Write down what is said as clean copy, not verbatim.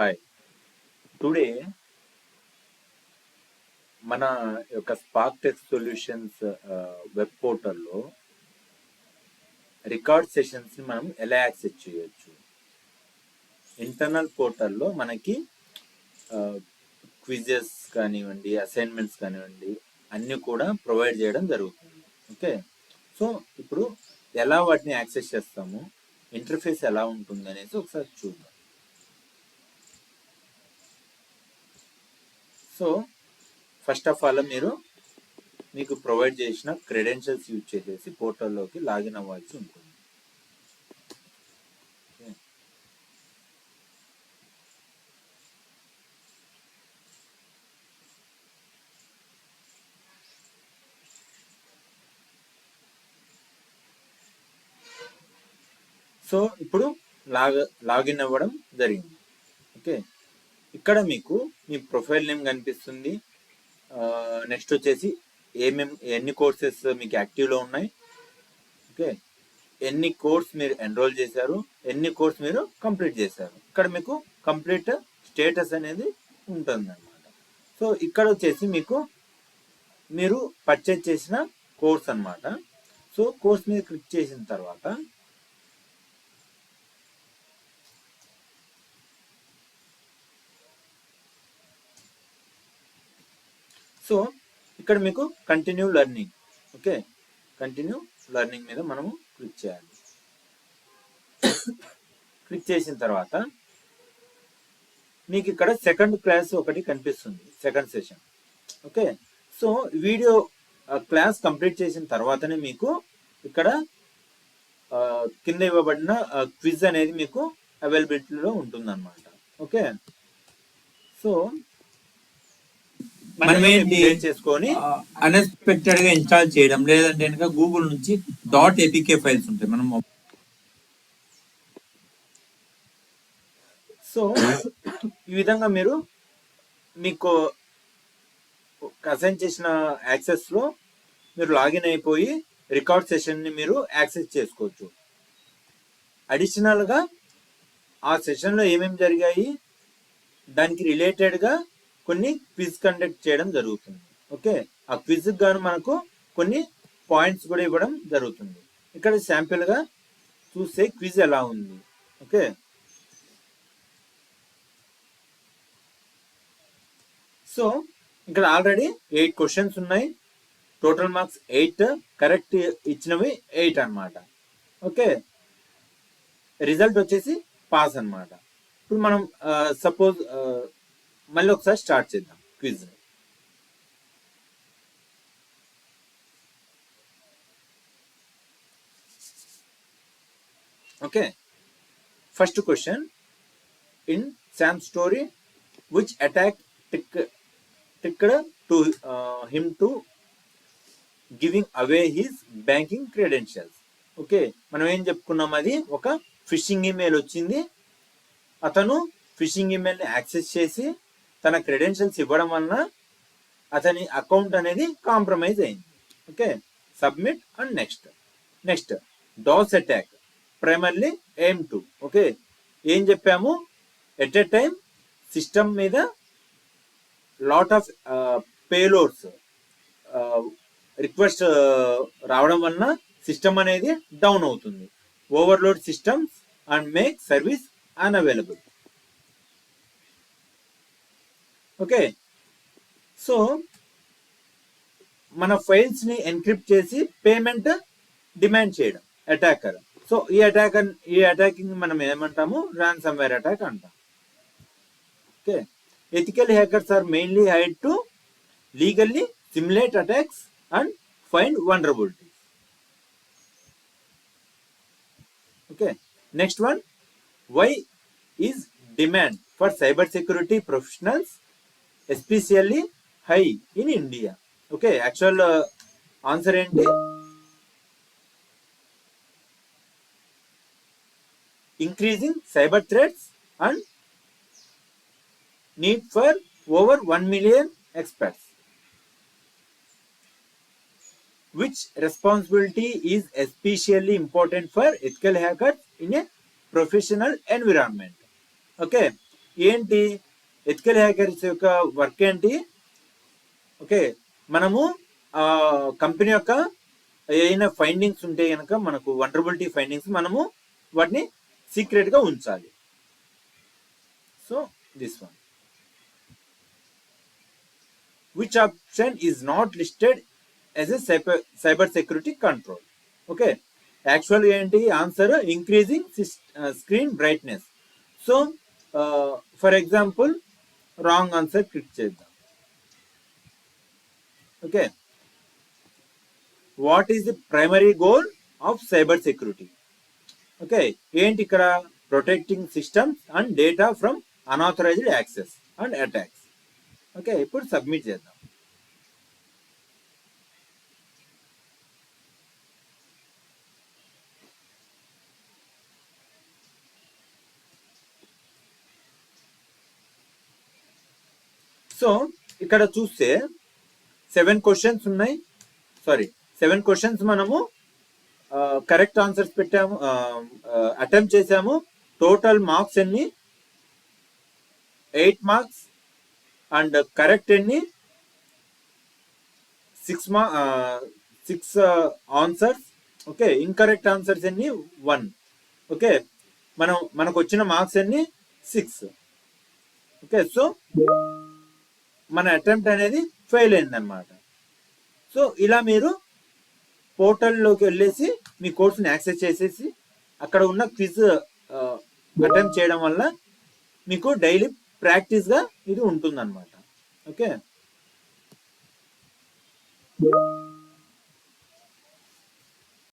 Hi. Today మన యొక్క spark tech solutions web పోర్టల్లో రికార్డ్ సెషన్స్ని మనం ఎలా యాక్సెస్ చేయొచ్చు. ఇంటర్నల్ పోర్టల్లో మనకి క్విజెస్ కానివ్వండి, అసైన్మెంట్స్ కానివ్వండి, అన్నీ కూడా ప్రొవైడ్ చేయడం జరుగుతుంది. ఓకే, సో ఇప్పుడు ఎలా వాటిని యాక్సెస్ చేస్తాము, ఇంటర్ఫేస్ ఎలా ఉంటుంది అనేసి ఒకసారి చూద్దాం. సో ఫస్ట్ ఆఫ్ ఆల్ మీకు ప్రొవైడ్ చేసిన క్రెడెన్షియల్స్ యూజ్ చేసేసి పోర్టల్లోకి లాగిన్ అవ్వాల్సి ఉంటుంది. సో ఇప్పుడు లాగిన్ అవ్వడం జరిగింది. ఓకే, ఇక్కడ మీకు మీ ప్రొఫైల్ నేమ్ కనిపిస్తుంది. నెక్స్ట్ వచ్చేసి ఎన్ని కోర్సెస్ మీకు యాక్టివ్లో ఉన్నాయి, ఓకే, ఎన్ని కోర్స్ మీరు ఎన్రోల్ చేశారు, ఎన్ని కోర్స్ మీరు కంప్లీట్ చేశారు. ఇక్కడ మీకు కంప్లీట్ స్టేటస్ అనేది ఉంటుంది అన్నమాట. సో ఇక్కడ వచ్చేసి మీరు పర్చేజ్ చేసిన కోర్స్ అన్నమాట. సో కోర్స్ మీద క్లిక్ చేసిన తర్వాత సో ఇక్కడ మీకు continue learning, okay, continue learning మీద మనము క్లిక్ చేయాలి. క్లిక్ చేసిన తర్వాత మీకు ఇక్కడ సెకండ్ క్లాస్ ఒకటి కనిపిస్తుంది, second session. Okay, so video class complete చేసిన తర్వాతనే మీకు ఇక్కడ కింద ఇవ్వబడిన క్విజ్ అనేది మీకు అవైలబిలిటీలో ఉంటుందన్నమాట. ఓకే, సో మనం ఏంటి చేసుకొని అన్ఎక్స్పెక్టెడ్ గా ఇన్స్టాల్ చేయడం, లేదంటే కనుక గూగుల్ నుంచి .apk ఫైల్స్ ఉంటాయి. మనం సో ఈ విధంగా మీకు అసైన్ చేసిన యాక్సెస్ లో మీరు లాగిన్ అయిపోయి రికార్డ్ సెషన్ ని మీరు యాక్సెస్ చేసుకోవచ్చు. అడిషనల్ గా ఆ సెషన్ లో ఏమేమి జరిగాయి దానికి రిలేటెడ్ గా కొన్ని క్విజ్ కండక్ట్ చేయడం జరుగుతుంది. ఓకే, ఆ క్విజ్ గాను మనకు కొన్ని పాయింట్స్ కూడా ఇవ్వడం జరుగుతుంది. ఇక్కడ శాంపిల్ గా చూస్తే క్విజ్ ఎలా ఉంది. ఓకే, సో ఇక్కడ ఆల్రెడీ 8 క్వశ్చన్స్ ఉన్నాయి. టోటల్ మార్క్స్ 8, కరెక్ట్ ఇచ్చినవి 8 అన్నమాట. ఓకే, రిజల్ట్ వచ్చేసి పాస్ అన్నమాట. ఇప్పుడు మనం సపోజ్ మళ్ళీ ఒకసారి స్టార్ట్ చేద్దాం quiz. Okay, first question, in Sam's story which attack tricked to him to giving away his banking credentials. Okay, మనం ఏం చెప్పుకున్నాం, అది ఒక ఫిషింగ్ ఈమెయిల్ వచ్చింది. అతను ఫిషింగ్ ఈమెయిల్ని యాక్సెస్ చేసి తన క్రెడెన్షియల్స్ ఇవ్వడం వలన అతని అకౌంట్ అనేది కాంప్రమైజ్ అయింది. Okay, submit and next DOS attack primarily aim to. Okay, ఏం చెప్పాము, ఎట్ ఎ టైం సిస్టమ్ మీద లాట్ ఆఫ్ పేలోడ్స్ రిక్వెస్ట్ రావడం వలన సిస్టమ్ అనేది డౌన్ అవుతుంది. Overload systems and make service unavailable. Okay, so మన ఫైల్స్ ని ఎన్క్రిప్ట్ చేసి పేమెంట్ డిమాండ్ చేయడం అటాకర్. సో ఈ అటాకింగ్ మనం ఏమంటాము, ransomware అటాక్ అంటాం. Okay, ethical hackers are mainly hired to legally simulate attacks and find vulnerabilities. Okay, next one, why is demand for cyber security professionals especially high in India. Okay, actual answer ఏంటి, increasing cyber threats and need for over 1 million experts. Which responsibility is especially important for ethical hackers in a professional environment? Okay, ఏంటి ethical hackers యొక్క work ఏంటి? Okay, మనము company యొక్క ఏదైనా findings ఉంటే కనుక మనకు వల్నరబిలిటీ ఫైండింగ్స్ మనము వాటిని సీక్రెట్ గా ఉంచాలి. So this one, which option is not listed as a cyber security control? Okay, actual ఏంటి answer increasing screen brightness. So for example wrong answer click చేద్దాం. Okay, what is the primary goal of cyber security? Okay, ఏంటి ఇక్కడ? Protecting systems and data from unauthorised access and attacks. Okay, ఇప్పుడు submit చేద్దాం. So ఇక్కడ చూస్తే 7 questions ఉన్నాయి. 7 questions మనము correct answers పెట్టాము, అటెంప్ట్ చేసాము. టోటల్ మార్క్స్ ఎన్ని? 8 మార్క్స్. అండ్ కరెక్ట్ ఎన్ని? 6 ఆన్సర్స్. ఓకే, ఇన్కరెక్ట్ ఆన్సర్స్ ఎన్ని? 1. ఓకే, మనకు వచ్చిన మార్క్స్ ఎన్ని? 6. ఓకే, సో మన అటెంప్ట్ అనేది ఫెయిల్ అయిందనమాట. సో ఇలా మీరు పోర్టల్లోకి వెళ్ళేసి మీ కోర్సుని యాక్సెస్ చేసేసి అక్కడ ఉన్న క్విజ్ అటెంప్ట్ చేయడం వల్ల మీకు డైలీ ప్రాక్టీస్గా ఇది ఉంటుందన్నమాట. ఓకే.